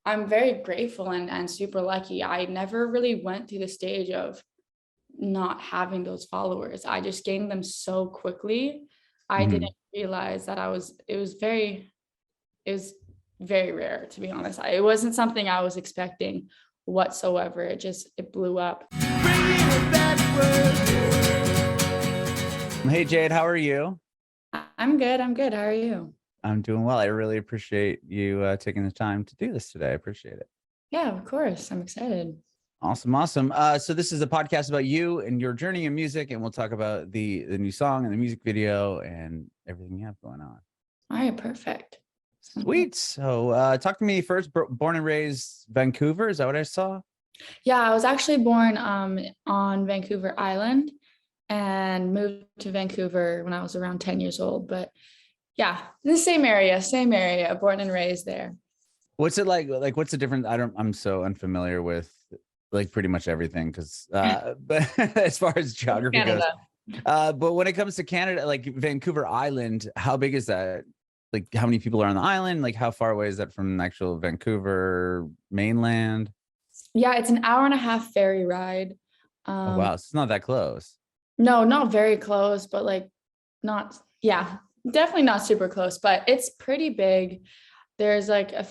I'm very grateful and super lucky. I never really went through the stage of not having those followers. I just gained them so quickly. I Mhm. didn't realize that it was very rare, to be honest. It wasn't something I was expecting whatsoever. It blew up. Bringin It Backwards. Hey, Jade, how are you? I'm good. I'm good. How are you? I'm doing well. I really appreciate you taking the time to do this today. I appreciate it. Yeah, of course. I'm excited. Awesome, awesome. So this is a podcast about you and your journey in music, and we'll talk about the new song and the music video and everything you have going on. All right, perfect. Sweet. So talk to me first. Born and raised Vancouver. Is that what I saw? Yeah, I was actually born on Vancouver Island and moved to Vancouver when I was around 10 years old. But yeah, in the same area, born and raised there. What's it like? Like, what's the difference? I'm so unfamiliar with like pretty much everything because but as far as geography goes. But when it comes to Canada, like Vancouver Island, how big is that? Like, how many people are on the island? Like, how far away is that from actual Vancouver mainland? Yeah, it's an hour and a half ferry ride. Oh, wow. So it's not that close. No, not very close, but like definitely not super close, but it's pretty big. There's like a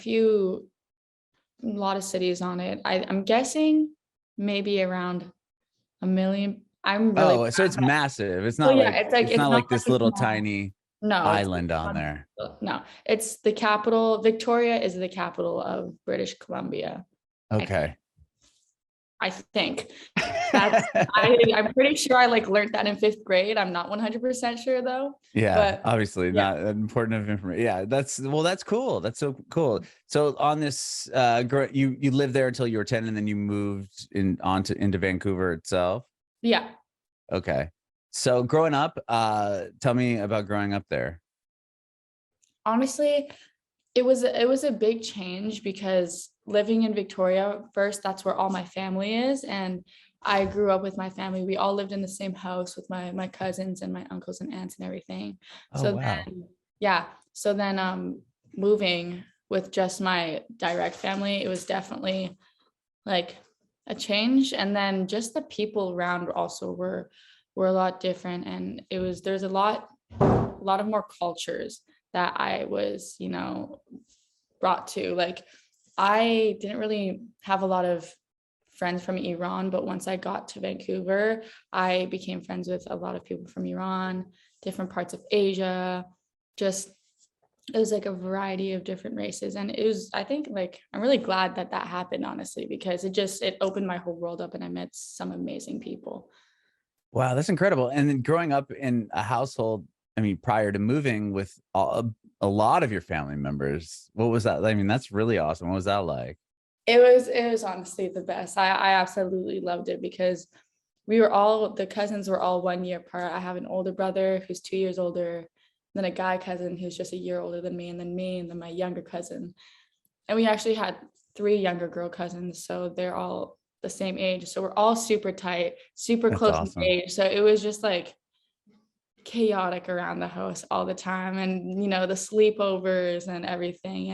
lot of cities on it. I'm guessing maybe around a million. I'm really So it's massive. It's well, not yeah, like it's not not like this like a little small, tiny no, island on there. no, it's the capital. Victoria is the capital of British Columbia. Okay. I think I'm pretty sure I like learned that in 5th grade. I'm not 100% sure though. Yeah, but obviously not important of information. Yeah, that's cool. That's so cool. So on this, you lived there until you were 10, and then you moved into Vancouver itself. Yeah. Okay. So growing up, tell me about growing up there. Honestly, it was a big change because living in Victoria, first, that's where all my family is. And I grew up with my family. We all lived in the same house with my cousins and my uncles and aunts and everything. Oh, wow. So then moving with just my direct family, it was definitely like a change. And then just the people around also were a lot different. And there's a lot of more cultures that I was, brought to. Like, I didn't really have a lot of friends from Iran, but once I got to Vancouver, I became friends with a lot of people from Iran, different parts of Asia. Just it was like a variety of different races, and I think, like, I'm really glad that happened, honestly, because it opened my whole world up and I met some amazing people. Wow, that's incredible. And then growing up in a household, I mean, prior to moving with a lot of your family members, what was that? I mean, that's really awesome. What was that like? It was honestly the best. I absolutely loved it because the cousins were all 1 year apart. I have an older brother who's 2 years older, then a guy cousin who's just a year older than me, and then my younger cousin. And we actually had 3 younger girl cousins, so they're all the same age. So we're all super tight, super That's close awesome. in age. So it was just like chaotic around the house all the time, and the sleepovers and everything,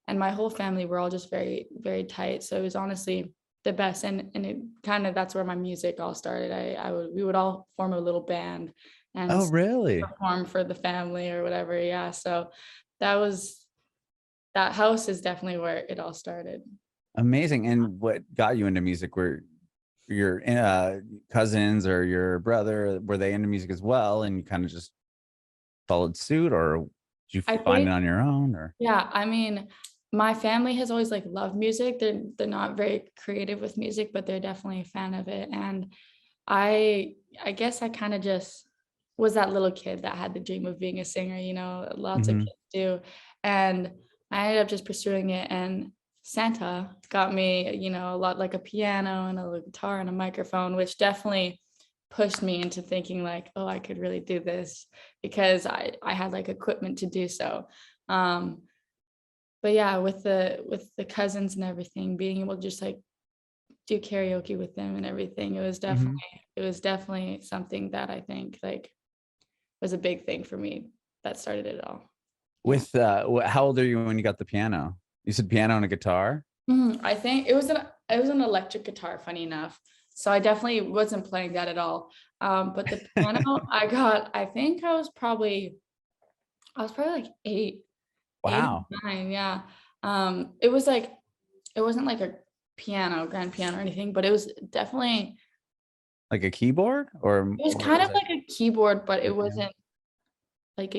and my whole family were all just very, very tight. So it was honestly the best, and it kind of, that's where my music all started. We would all form a little band and Oh, really? perform for the family or whatever. Yeah, so that house is definitely where it all started. Amazing. And what got you into music? Were your cousins or your brother, were they into music as well, and you kind of just followed suit, or did you I find think, it on your own? Or yeah, I mean, my family has always like loved music. They're not very creative with music, but they're definitely a fan of it. And I guess I kind of just was that little kid that had the dream of being a singer, lots of Mhm. kids do. And I ended up just pursuing it, and Santa got me, a lot, like a piano and a guitar and a microphone, which definitely pushed me into thinking like, oh, I could really do this, because I had like equipment to do so. Um, but yeah, with the cousins and everything, being able to just like do karaoke with them and everything, Mhm. it was definitely something that I think like was a big thing for me that started it all. Yeah. With how old are you when you got the piano? You said piano and a guitar? I think it was an electric guitar, funny enough. So I definitely wasn't playing that at all. But the piano I think I was probably like eight Wow. or nine, yeah. It was like it wasn't like a grand piano or anything, but it was definitely Like a keyboard or it was what kind was of it? like a keyboard, but it Okay. wasn't like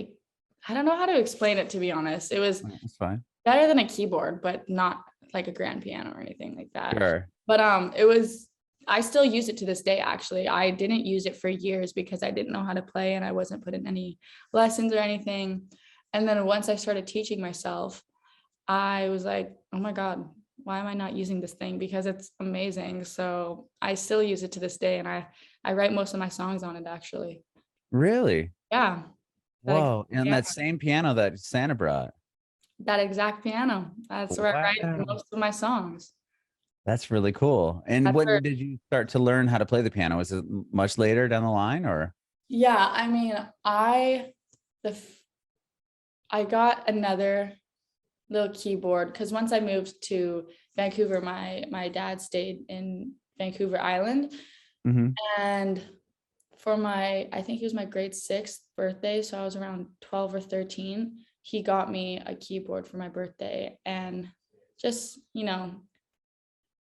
I don't know how to explain it, to be honest. It was That's fine. better than a keyboard, but not like a grand piano or anything like that. Sure. But it was I still use it to this day actually. I didn't use it for years because I didn't know how to play and I wasn't put in any lessons or anything. And then once I started teaching myself, I was like, "Oh my God, why am I not using this thing? Because it's amazing." So I still use it to this day and I write most of my songs on it actually. Really? Yeah. That exact Whoa. And that piano. same piano that Santa brought. That exact piano. That's where I write Wow. most of my songs. That's really cool. And That's when where did you start to learn how to play the piano? Was it much later down the line or? Yeah, I mean, the f- I got another little keyboard because once I moved to Vancouver, my dad stayed in Vancouver Island, Mhm. and for I think it was my grade 6th birthday, so I was around 12 or 13. He got me a keyboard for my birthday, and just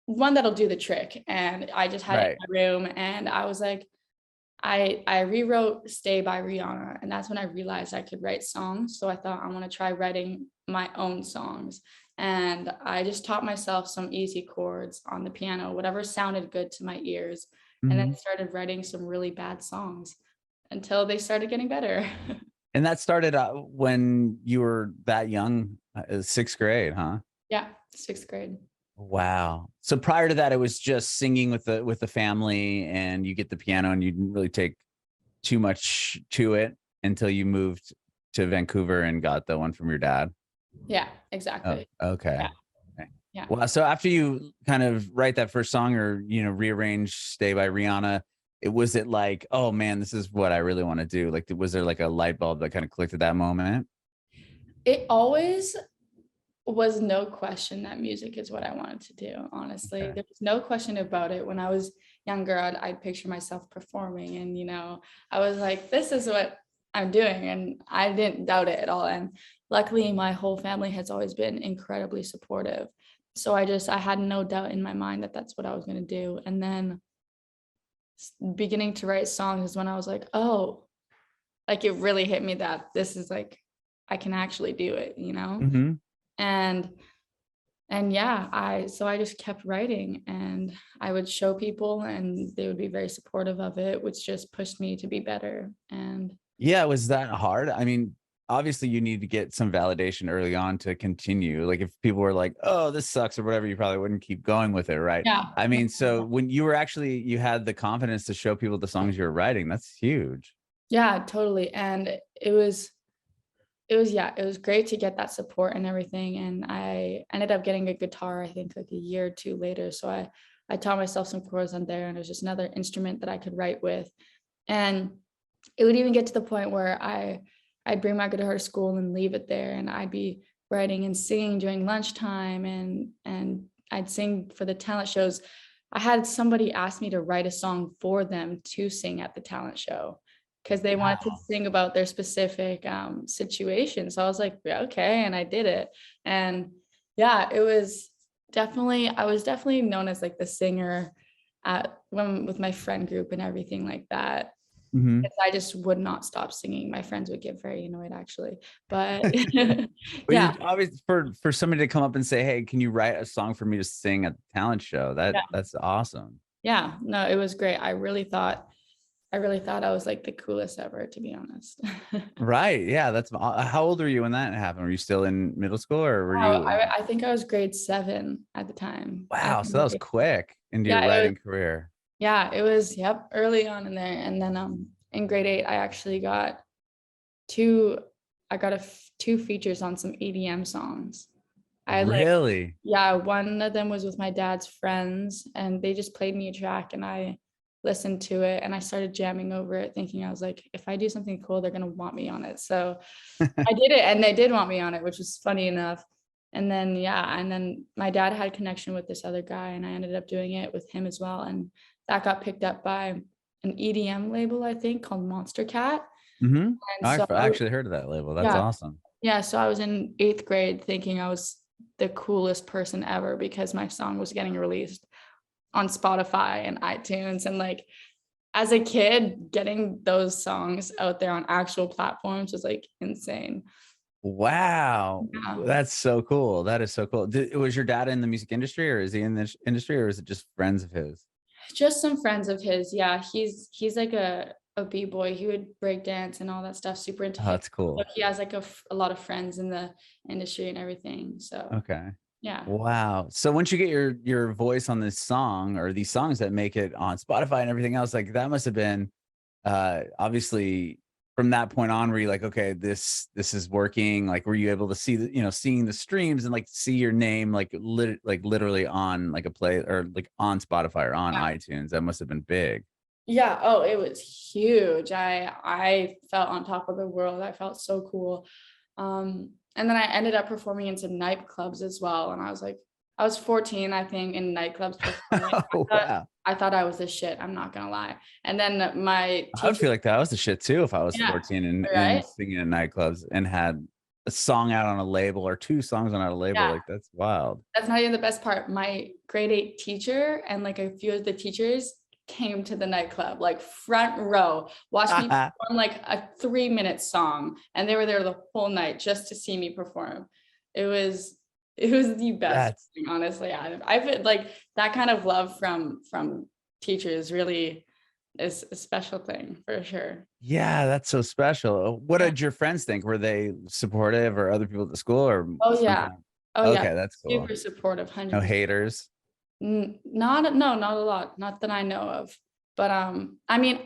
one that'll do the trick. And I just had it in Right. my room, and I was like, I rewrote Stay by Rihanna, and that's when I realized I could write songs. So I thought I want to try writing my own songs. And I just taught myself some easy chords on the piano, whatever sounded good to my ears, and then Mhm. started writing some really bad songs until they started getting better. And that started out when you were that young, 6th grade, huh? Yeah, 6th grade. Wow. So prior to that, it was just singing with the family, and you get the piano, and you didn't really take too much to it until you moved to Vancouver and got the one from your dad. Yeah, Oh, exactly. okay. Yeah, Okay. yeah. Well, so after you kind of write that first song or, rearrange Stay by Rihanna, it like, oh man, this is what I really want to do. Like, was there like a light bulb that kind of clicked at that moment? It always was no question that music is what I wanted to do. Honestly, Okay. there was no question about it. When I was younger, I'd picture myself performing, and I was like, this is what I'm doing, and I didn't doubt it at all. And luckily, my whole family has always been incredibly supportive. So I had no doubt in my mind that that's what I was going to do. And then beginning to write songs is when I was like, oh, like it really hit me that this is like I can actually do it. Hmm. And yeah, I just kept writing, and I would show people and they would be very supportive of it, which just pushed me to be better. And Yeah, was that hard? I mean, obviously you need to get some validation early on to continue. Like if people were like, "Oh, this sucks" or whatever, you probably wouldn't keep going with it, right? yeah, I mean, so when you had the confidence to show people the songs you were writing, that's huge. yeah, totally. And it was great to get that support and everything. And I ended up getting a guitar, I think like a year or two later. So I taught myself some chords on there, and it was just another instrument that I could write with. And it would even get to the point where I'd bring my guitar to school and leave it there, and I'd be writing and singing during lunchtime, and I'd sing for the talent shows. I had somebody ask me to write a song for them to sing at the talent show because they wanted to Wow. sing about their specific situation. So I was like, yeah, okay, and I did it. And yeah, I was definitely known as like the singer with my friend group and everything like that. Mhm. 'Cause I just would not stop singing. My friends would get very annoyed actually. But But yeah, you obviously for somebody to come up and say, "Hey, can you write a song for me to sing at the talent show?" yeah, That's awesome. yeah. No, it was great. I really thought I was like the coolest ever, to be honest. Right. Yeah, how old were you when that happened? Were you still in middle school or were Wow, you I think I was grade 7 at the time. I Wow, so that think was quick into your yeah, writing career. it was, yep, early on in there. And then in grade 8, I actually got two I got two features on some EDM songs. I like Really? Yeah, one of them was with my dad's friends, and they just played me a track, and I listened to it, and I started jamming over it, thinking I was like, if I do something cool, they're gonna want me on it. So I did it, and they did want me on it, which was funny enough. And then, yeah, and then my dad had a connection with this other guy, and I ended up doing it with him as well. And that got picked up by an EDM label, I think, called Monster Cat. Mm-hmm. And so I've actually heard of that label. That's yeah, awesome. yeah. So I was in 8th grade thinking I was the coolest person ever because my song was getting released on Spotify and iTunes. And like, as a kid, getting those songs out there on actual platforms was like insane. Wow. Yeah. That's so cool. That is so cool. Was your dad in the music industry, or is he in this industry, or is it just friends of his? Just some friends of his. Yeah, he's like a b-boy. He would break dance and all that stuff, super into Oh, hip. that's cool. So he has like a lot of friends in the industry and everything. So Okay. yeah. Wow. So once you get your voice on this song, or these songs that make it on Spotify and everything else, like that must have been obviously from that point on, were you like, okay, this is working? Like, were you able to see the, seeing the streams and like see your name like literally on like a play, or like on Spotify or on iTunes? That must have been big. Yeah. Oh, it was huge. I felt on top of the world. I felt so cool. And then I ended up performing into nightclubs as well. And I was 14, I think, in nightclubs performing. Oh, wow. I thought I was the shit. I'm not gonna lie. And then my teacher, I would feel like that was the shit too if I was 14 and right? singing in nightclubs and had a song out on a label, or 2 songs on a label. Yeah. Like, that's wild. That's not even the best part. My grade 8 teacher and like a few of the teachers came to the nightclub, like front row, watched me perform like a 3-minute song, and they were there the whole night just to see me perform. It was the best thing, honestly. I feel like that kind of love from teachers really is a special thing for sure. Yeah, that's so special. What did your friends think? Were they supportive, or other people at the school, or Oh yeah. Oh yeah. Okay, that's cool. Super supportive. 100%. No haters. Not a lot, not that I know of. But I mean,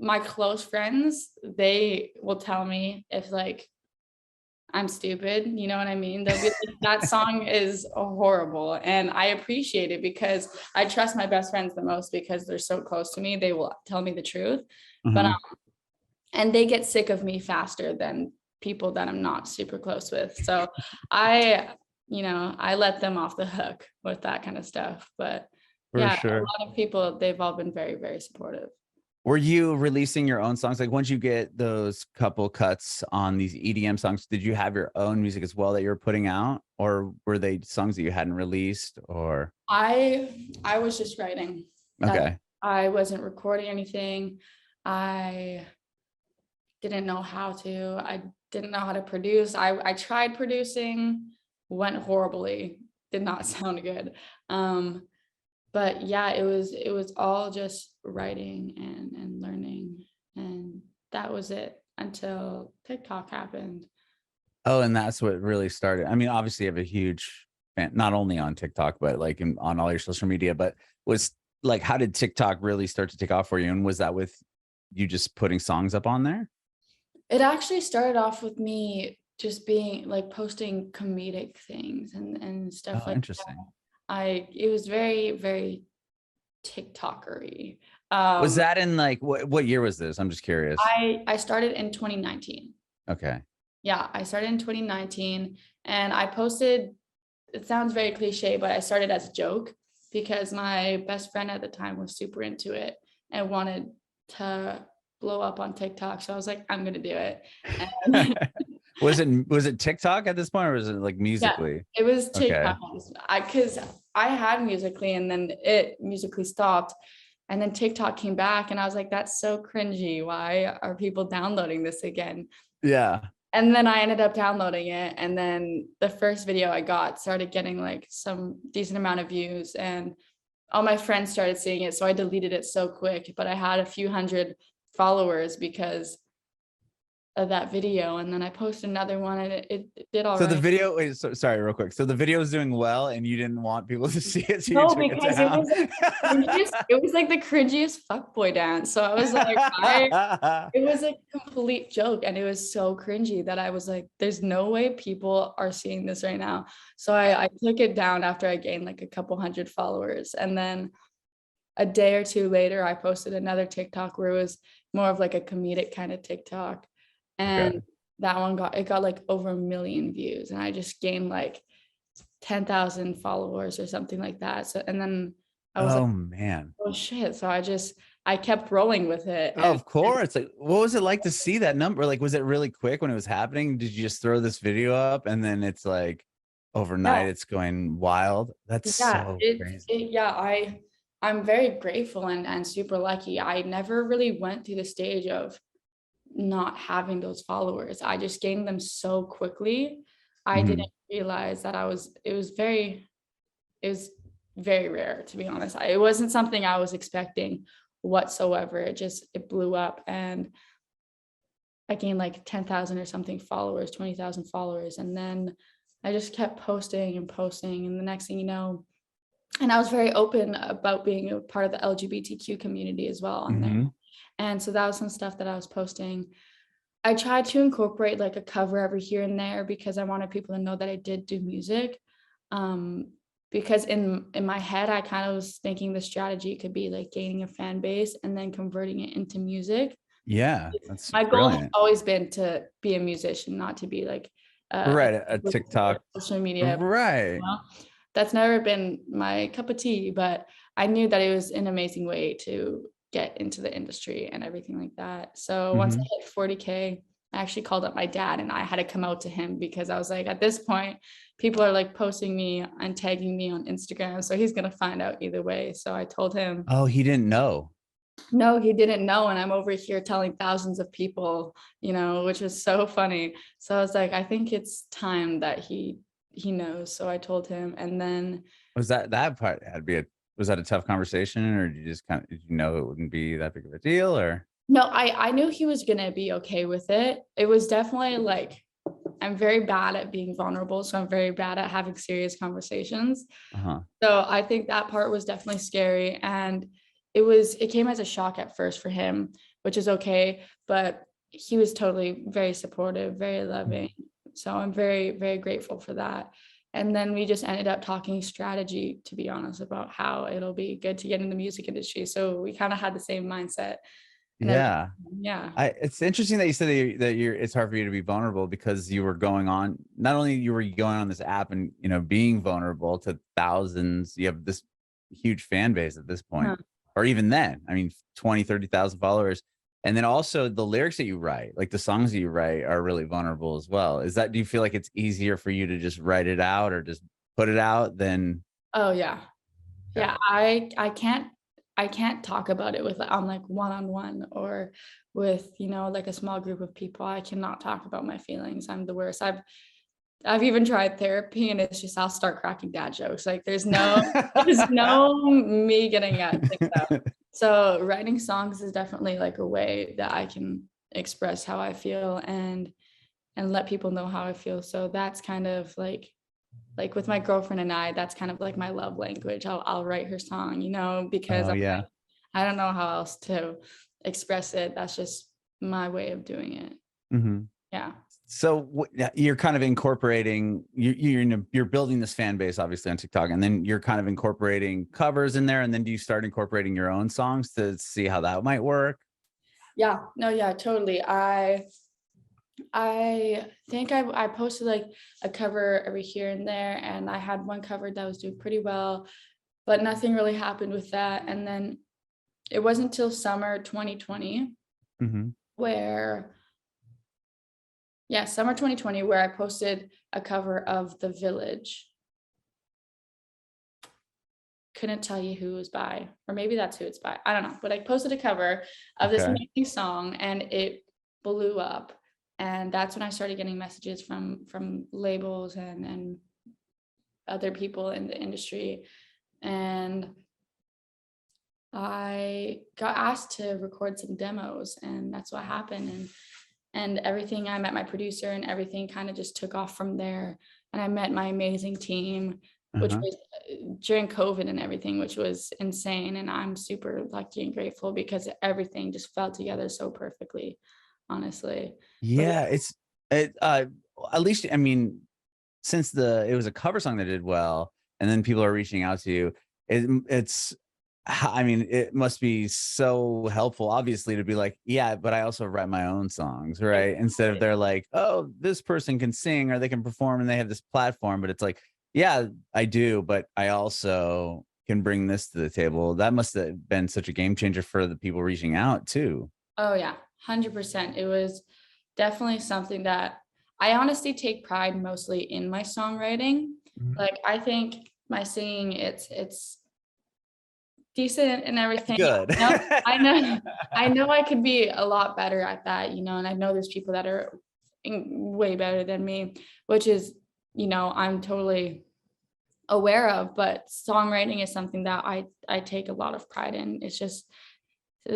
my close friends, they will tell me if like I'm stupid, you know what I mean? They'll be like, that song is horrible. And I appreciate it because I trust my best friends the most because they're so close to me. They will tell me the truth. But and they get sick of me faster than people that I'm not super close with. So I let them off the hook with that kind of stuff. But For sure. a lot of people, they've all been very, very supportive. Were you releasing your own songs? Like, once you get those couple cuts on these EDM songs, did you have your own music as well that you were putting out, or were they songs that you hadn't released? Or I was just writing. Okay. I wasn't recording anything. I didn't know how to. I didn't know how to produce. I tried producing, went horribly, did not sound good. But yeah, it was all just writing and learning, and that was it until TikTok happened. Oh, and that's what really started. I mean, obviously you have a huge fan, not only on TikTok, but like on all your social media. But was like, how did TikTok really start to take off for you? And was that with you just putting songs up on there? It actually started off with me just being like posting comedic things and stuff like interesting. that. It was very, very TikTokery. Was that in like what year was this? I'm just curious. I started in 2019. Okay. Yeah, I started in 2019, and I posted, it sounds very cliche, but I started as a joke because my best friend at the time was super into it and wanted to blow up on TikTok. So I was like, I'm gonna do it. And was it TikTok at this point, or was it like Musically? Yeah, it was TikTok. Okay. Because I had Musically, and then it Musically stopped, and then TikTok came back, and I was like, that's so cringy. Why are people downloading this again? Yeah. And then I ended up downloading it, and then the first video I got started getting like some decent amount of views, and all my friends started seeing it. So I deleted it so quick, but I had a few hundred followers because of that video, and then I posted another one, and it did all right. So the video, wait, sorry, real quick. So the video is doing well, and you didn't want people to see it. So No, because it was like the cringiest fuckboy dance. So I was like, it was a complete joke, and it was so cringy that I was like, there's no way people are seeing this right now. So I took it down after I gained like a couple hundred followers, and then a day or two later, I posted another TikTok where it was more of like a comedic kind of TikTok. And that one got like over 1 million views, and I just gained like 10,000 followers or something like that. So, and then I was Oh like, man. oh shit. So I kept rolling with it. Oh, of course. Like, what was it like to see that number? Like, was it really quick when it was happening? Did you just throw this video up and then it's like overnight Yeah, it's going wild? That's yeah, so crazy. I'm very grateful and super lucky. I never really went through the stage of not having those followers. I just gained them so quickly. I Mhm. didn't realize that it was very rare, to be honest. It wasn't something I was expecting whatsoever. It blew up, and I gained like 10,000 or something followers, 20,000 followers. And then I just kept posting and posting. And the next thing you know, and I was very open about being a part of the LGBTQ community as well on there. Mhm. And so that was some stuff that I was posting. I tried to incorporate like a cover every here and there because I wanted people to know that I did do music. Um, because in my head, I kind of was thinking the strategy could be like gaining a fan base and then converting it into music. Yeah, that's My goal has brilliant. always been to be a musician, not to be like Right. A TikTok. social media. Right. Well, that's never been my cup of tea, but I knew that it was an amazing way to get into the industry and everything like that. So once I Mhm. hit 40K, I actually called up my dad and I had to come out to him because I was like, at this point, people are like posting me and tagging me on Instagram. So he's going to find out either way. So I told him, Oh, he didn't know. no, he didn't know. And I'm over here telling thousands of people, which was so funny. So I was like, I think it's time that he knows. So I told him. And then Was that part had to be was that a tough conversation, or did you just did you know it wouldn't be that big of a deal, or? no, I knew he was gonna be okay with it. It was definitely like I'm very bad at being vulnerable, so I'm very bad at having serious conversations. Uh-huh. So I think that part was definitely scary, and it came as a shock at first for him, which is okay, but he was totally very supportive, very loving. So I'm very, very grateful for that. And then we just ended up talking strategy, to be honest, about how it'll be good to get in the music industry. So we kind of had the same mindset and everything. Yeah. Yeah. It's interesting that you said that you're it's hard for you to be vulnerable because you were going on, not only you were going on this app and being vulnerable to thousands, you have this huge fan base at this point, Huh. or even then, I mean 20-30,000 followers. And then also the lyrics that you write, like the songs that you write, are really vulnerable as well. Do you feel like it's easier for you to just write it out or just put it out than? Oh yeah. Yeah. Yeah. I can't talk about it with on like one-on-one or with, like a small group of people. I cannot talk about my feelings. I'm the worst. I've even tried therapy and it's just I'll start cracking dad jokes. Like there's no me getting at things out. So writing songs is definitely like a way that I can express how I feel and let people know how I feel. So that's kind of like with my girlfriend and I, that's kind of like my love language. I'll write her song, because Oh yeah. I don't know how else to express it. That's just my way of doing it. Mhm. Yeah. So you're kind of incorporating, you're building this fan base obviously on TikTok, and then you're kind of incorporating covers in there, and then do you start incorporating your own songs to see how that might work? Yeah. No, yeah, totally. I think I posted like a cover every here and there, and I had one cover that was doing pretty well, but nothing really happened with that. And then it wasn't until summer 2020 Mhm. where, yeah, summer 2020, where I posted a cover of The Village. Couldn't tell you who it was by, or maybe that's who it's by. I don't know, but I posted a cover of this Okay. amazing song and it blew up. And that's when I started getting messages from labels and other people in the industry. And I got asked to record some demos, and that's what happened. And everything, I met my producer and everything kind of just took off from there. And I met my amazing team, which Uh-huh. was during COVID and everything, which was insane. And I'm super lucky and grateful because everything just fell together so perfectly, honestly. But Yeah, at least, I mean, since it was a cover song that did well, and then people are reaching out to you, it's I mean, it must be so helpful, obviously, to be like, yeah, but I also write my own songs, right? Instead of they're like, oh, this person can sing or they can perform and they have this platform, but it's like, Yeah, I do, but I also can bring this to the table. That must have been such a game changer for the people reaching out too. Oh yeah, 100%. It was definitely something that I honestly take pride mostly in my songwriting. Mhm. Like I think my singing, it's decent and everything. Good. No, I know, I know I could be a lot better at that, and I know there's people that are way better than me, which is, I'm totally aware of, but songwriting is something that I take a lot of pride in. It's just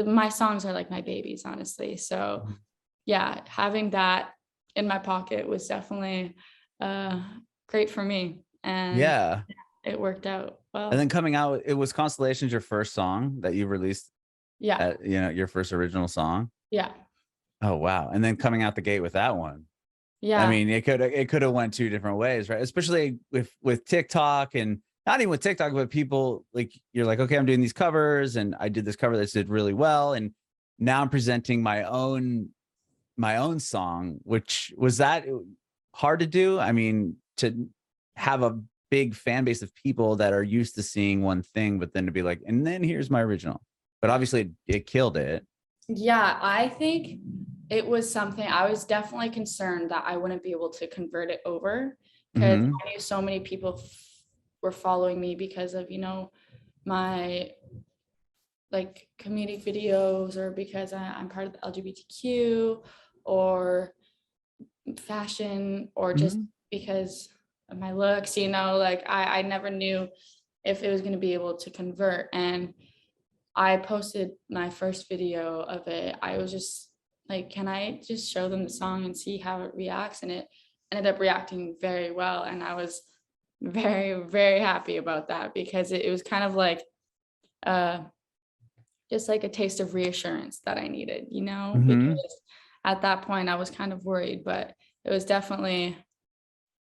my songs are like my babies, honestly. So yeah, having that in my pocket was definitely uh great for me, and Yeah. it worked out And then well. coming out, it was Constellations your first song that you released Yeah, at, your first original song. yeah, Oh wow. And then coming out the gate with that one. I yeah, mean, it could have went two different ways, right? Especially with TikTok, and not even with TikTok, but people like, you're like, okay, I'm doing these covers, and I did this cover that did really well, and now I'm presenting my own song, which was that hard to do. I mean, to have a big fan base of people that are used to seeing one thing, but then to be like, and then here's my original. But obviously, it killed it. yeah. I think it was something I was definitely concerned that I wouldn't be able to convert it over, because Hmm. I knew so many people were following me because of, my like comedic videos, or because I'm part of the LGBTQ, or fashion, or just Hmm. because of my looks, like I never knew if it was going to be able to convert. And I posted my first video of it. I was just like, can I just show them the song and see how it reacts? And it ended up reacting very well. And I was very, very happy about that, because it was kind of like uh just like a taste of reassurance that I needed, Hmm. because at that point I was kind of worried, but it was definitely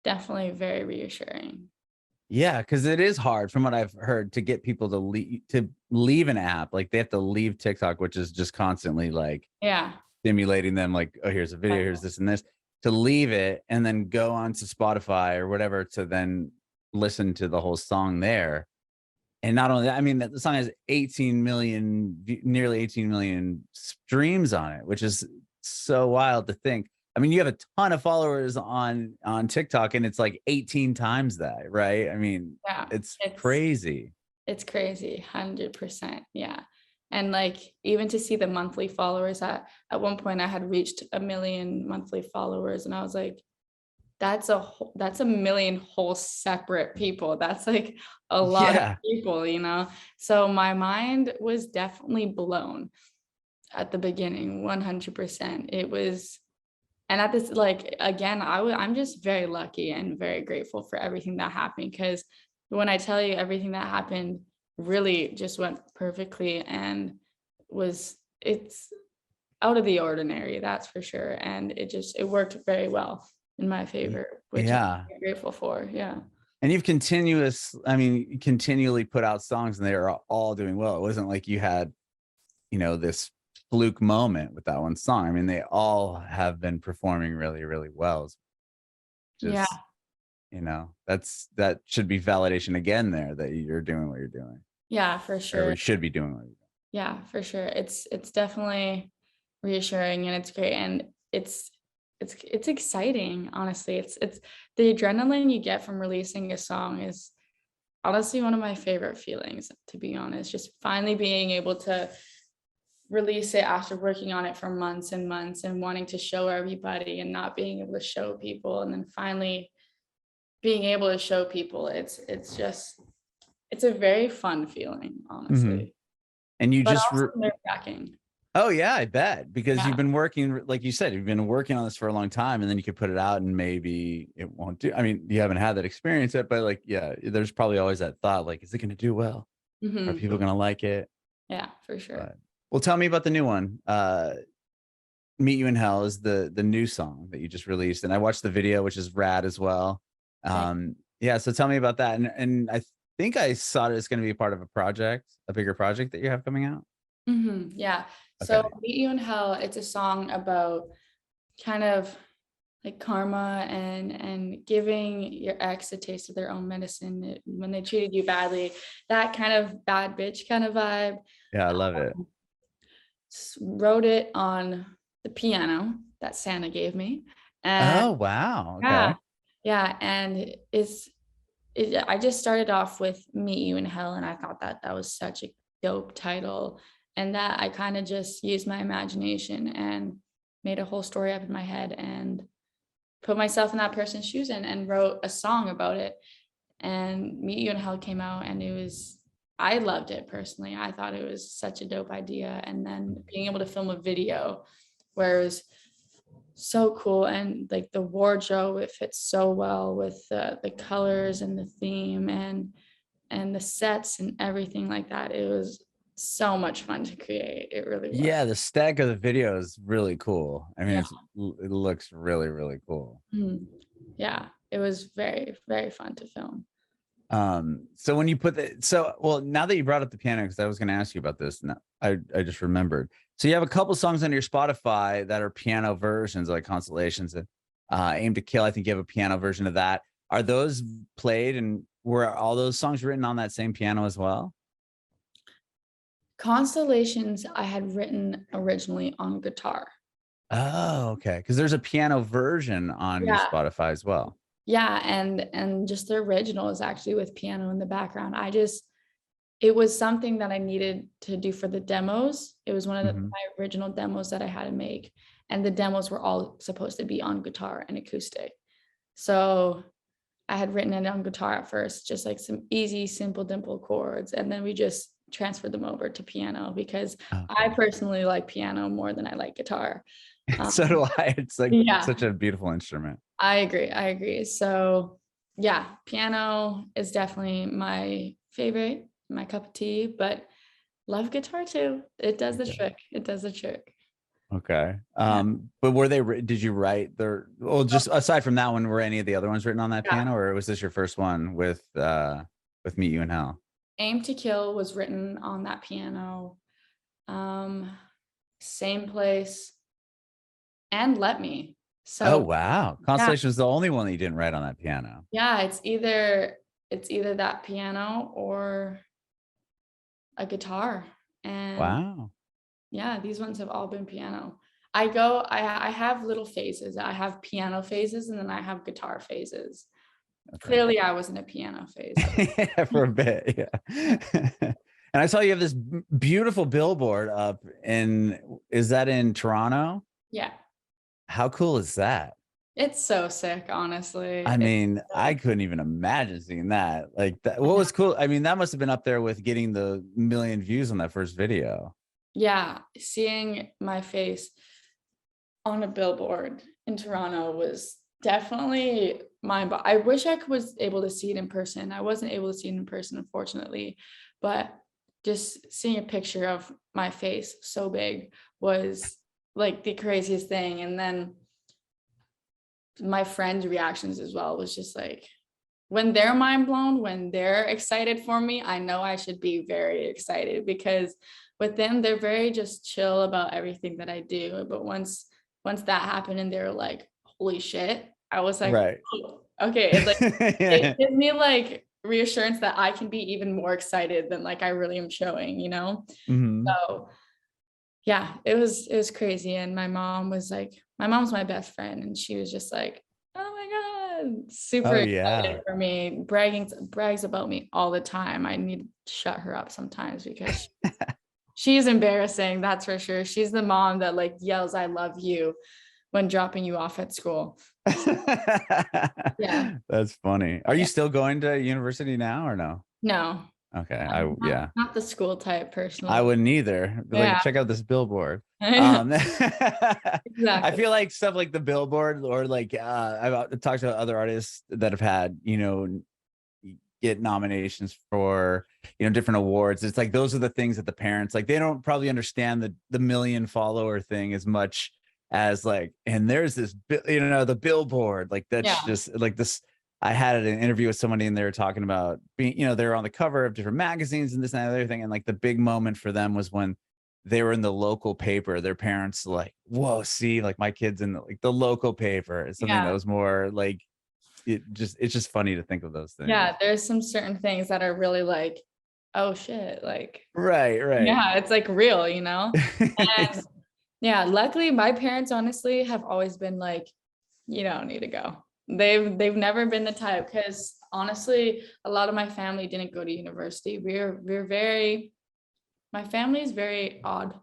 very reassuring. Yeah, because it is hard, from what I've heard, to get people to leave an app. Like, they have to leave TikTok, which is just constantly like Yeah. stimulating them. Like, oh, here's a video, here's this and this, to leave it and then go on to Spotify or whatever to then listen to the whole song there. And not only that, I mean, the song has 18 million, nearly 18 million streams on it, which is so wild to think. I mean, you have a ton of followers on TikTok, and it's like 18 times that, right? I mean, Yeah. it's It's crazy. it's crazy, 100%. Yeah. And like even to see the monthly followers, at one point I had reached 1 million monthly followers, and I was like, that's a million whole separate people. That's like a lot of Yeah. people. So my mind was definitely blown at the beginning, 100%. It was, and at this, like, again, I'm just very lucky and very grateful for everything that happened, because when I tell you everything that happened really just went perfectly, and it's out of the ordinary, that's for sure. And it worked very well in my Y- favor, which I'm Yeah. very grateful for. Yeah. And you continually put out songs, and they are all doing well. It wasn't like you had, this fluke moment with that one song. I mean, they all have been performing really, really well. It's Yeah. just, that should be validation again there, that you're doing what you're doing, Yeah, for or sure. you should be doing what you're Yeah, for sure. It's definitely reassuring, and it's great, and it's exciting, honestly. It's the adrenaline you get from releasing a song is honestly one of my favorite feelings, to be honest. Just finally being able to release it after working on it for months and months, and wanting to show everybody and not being able to show people, and then finally being able to show people. It's a very fun feeling, doing. Mhm. honestly, And you but just also nerve-wracking. oh yeah, I bet, because Yeah. you've been working, like you said, you've been working on this for a long time, and then you could put it out and maybe it won't do. I mean, you haven't had that experience yet, but like, yeah, there's probably always that thought, like, is it going to do well? Are Mhm. people going to like it? Yeah, for sure. But well, tell me about the new one. Meet You in Hell is the new song that you just released, and I watched the video, which is rad as well. Thank Yeah, so tell me about that. And I think I saw that it's going to be a part of a bigger project that you have coming out. Yeah. So Okay. Meet You in Hell, it's a song about kind of like karma and giving your ex a taste of their own medicine when they treated you badly, that kind of bad bitch kind of vibe. Yeah, I love it. Wrote it on the piano that Santa gave me. And Oh, wow. yeah, Okay. yeah. And I just started off with Meet You in Hell, and I thought that that was such a dope title, and that I kind of just used my imagination and made a whole story up in my head and put myself in that person's shoes and wrote a song about it. And Meet You in Hell came out, and I loved it personally. I thought it was such a dope idea. And then being able to film a video where it was so cool, and like the wardrobe, it fits so well with the colors and the theme and the sets and everything like that. It was so much fun to create. It really was. Yeah, the stack of the video is really cool. I mean, Yeah. it looks really, really cool. Yeah, it was very, very fun to film. So when you put well, now that you brought up the piano, because I was going to ask you about this, and I just remembered. So you have a couple songs on your Spotify that are piano versions, like Constellations and Aim to Kill. I think you have a piano version of that. Are those played, and were all those songs written on that same piano as well? Constellations I had written originally on guitar. Oh, okay. Because there's a piano version on your Yeah. Spotify as well. Yeah, and just the original is actually with piano in the background. It was something that I needed to do for the demos. It was one of my original demos that I had to make, and the demos were all supposed to be on guitar and acoustic. So I had written it on guitar at first, just like some easy, simple, dimple chords, and then we just transferred them over to piano because I personally like piano more than I like guitar. So do I. It's like such a beautiful instrument. I agree. So yeah, piano is definitely my favorite, my cup of tea, but love guitar too. It does the trick. Okay. But did you write just aside from that one, were any of the other ones written on that piano, or was this your first one with Meet You in Hell? Aim to Kill was written on that piano. Same Place and Let Me. So oh wow. Constellation is the only one that you didn't write on that piano. Yeah, it's either that piano or a guitar. And wow. Yeah, these ones have all been piano. I have little phases. I have piano phases, and then I have guitar phases. Okay. Clearly I was in a piano phase. Yeah, for a bit, yeah. And I saw you have this beautiful billboard up is that in Toronto? Yeah. How cool is that? It's so sick, honestly. I mean, I couldn't even imagine seeing that. Like that. What was cool? I mean, that must have been up there with getting the 1 million views on that first video. Yeah, seeing my face on a billboard in Toronto was definitely I wish I was able to see it in person. I wasn't able to see it in person, unfortunately, but just seeing a picture of my face so big was like the craziest thing. And then my friends' reactions as well was just like, when they're mind blown, when they're excited for me, I know I should be very excited, because with them, they're very just chill about everything that I do. But once that happened and they were like, holy shit, I was like, right. Oh, okay. It's like, it gives me like reassurance that I can be even more excited than like I really am showing, you know? So yeah, it was crazy. And my mom's my best friend, and she was just like, oh my God, super excited for me, brags about me all the time. I need to shut her up sometimes because she's embarrassing, that's for sure. She's the mom that like yells, I love you when dropping you off at school. Yeah. That's funny. Are you still going to university now or no? No. Okay. Not the school type personally. I wouldn't either. Like, check out this billboard. Exactly. I feel like stuff like the billboard, or like I've talked to other artists that have had, get nominations for, different awards. It's like those are the things that the parents, like, they don't probably understand the 1 million follower thing as much as like, and there's this, the billboard, like that's just like this. I had an interview with somebody, and they were talking about being, they were on the cover of different magazines and this and that other thing. And like the big moment for them was when they were in the local paper. Their parents like, whoa, see, like my kid's in the local paper. It's something that was more like, it's just funny to think of those things. Yeah, there's some certain things that are really like, oh shit, like right. Yeah, it's like real, you know? And yeah, luckily my parents honestly have always been like, you don't need to go. They've never been the type, because honestly, a lot of my family didn't go to university. My family is very odd,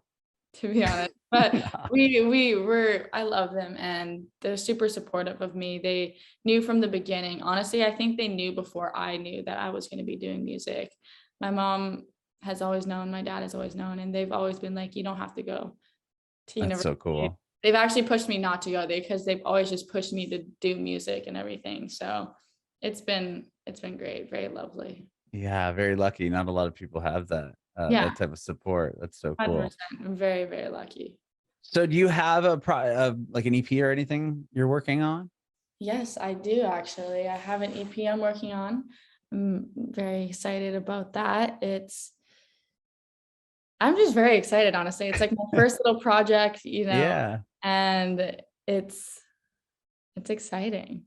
to be honest. But I love them, and they're super supportive of me. They knew from the beginning. Honestly, I think they knew before I knew that I was going to be doing music. My mom has always known, my dad has always known, and they've always been like, you don't have to go to university. That's so cool. They've actually pushed me not to go there, because they've always just pushed me to do music and everything. So it's been great, very lovely. Yeah, very lucky. Not a lot of people have that. That type of support. That's so cool. 100%. I'm very, very lucky. So do you have like an EP or anything you're working on? Yes, I do actually. I have an EP I'm working on. I'm very excited about that. I'm just very excited, honestly. It's like my first little project, Yeah. And it's exciting.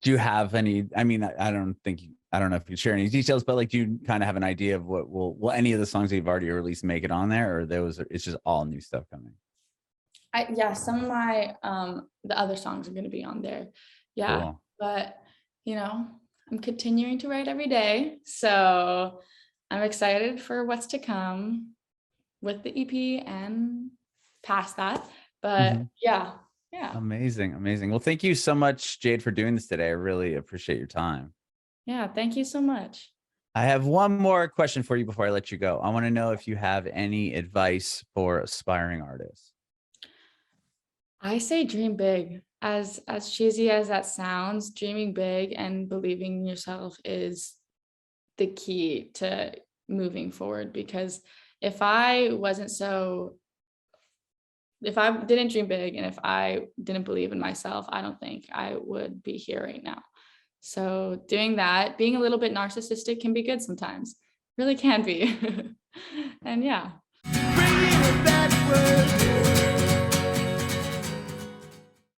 Do you have any, I mean, I don't know if you can share any details, but like, do you kind of have an idea of what will any of the songs that you've already released make it on there, or it's just all new stuff coming? Some of my the other songs are going to be on there. Yeah. Cool. But I'm continuing to write every day, so I'm excited for what's to come with the EP and past that. But yeah. Amazing. Well, thank you so much, Jade, for doing this today. I really appreciate your time. Yeah, thank you so much. I have one more question for you before I let you go. I want to know if you have any advice for aspiring artists. I say dream big. As cheesy as that sounds, dreaming big and believing in yourself is the key to moving forward. Because if I didn't dream big and if I didn't believe in myself, I don't think I would be here right now. So doing that, being a little bit narcissistic can be good sometimes. Really can be. And yeah. Bringin It Backwards.